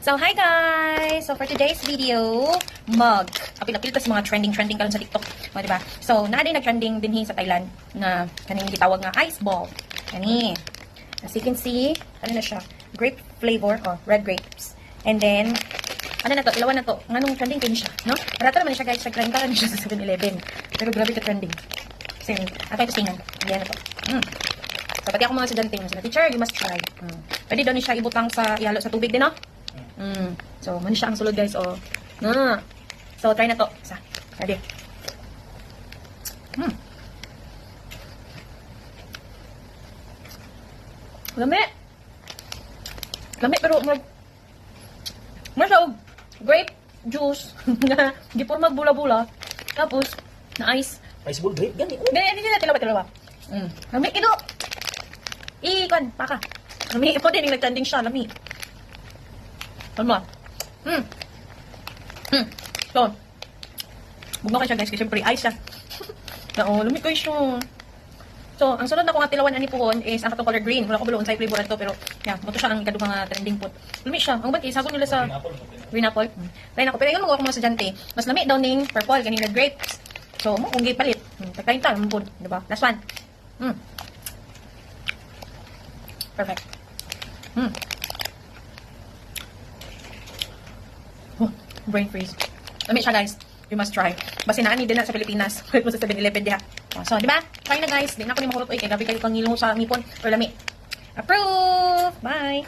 So, hi guys! So, for today's video, apil-apil to sa mga trending karon sa TikTok. O, diba? So, na din nag-trending din sa Thailand na kaning gitawag nga ice ball. Kani. As you can see, ano na siya? Grape flavor, red grapes. And then, ano na to? Ilawan na to. Nganong trending din siya, no? Rata naman siya guys, nag-trend ka lang siya sa 7-Eleven. Pero grabe ka trending. Kasi, atay kustingan. Yan na to. So, pati ako mga estudyante, mga teacher, you must try. Pwede daw ni siya ibutang sa, ihalo sa tubig din, no? So, mani siya ang sulod, guys, oh. So, try na to. Isa. Ready? Lami. Lami, pero, siya, grape juice, na, di porma bula-bula. Tapos, na ice. Ice ball grape? Gani. Gani, hindi na, tilawa. Lami, ito. Ikon, paka. Lami, ito din yung nag-trending siya, lami. Ano mo? So, bugno kayo siya guys, kasi syempre ice siya. Lami ko siya. So, ang sunod na kong atilawan ani pohon is ang katong color green. Wala ko bulo unsay flavor ato pero yeah, mo to siya ang ikaduhang nga trending pot. Lami siya. Ang bantay sagon nila sa green apple. Try na ko. Pero yun mo ako mga estudyante. Mas lami daw ning purple kanina grapes. So, mo kung gipalit. Tagkain ta, mo pod, di ba? Last one. Perfect. Brain freeze. Lami siya guys. You must try. Basta naani din na sa Pilipinas. Kulit mo sa 7-Eleven diha. So, di ba? Try na guys. Di na ako ni makulot. Kaya gabi kayo pang ngilong sa ngipon. Or lami. Approve! Bye!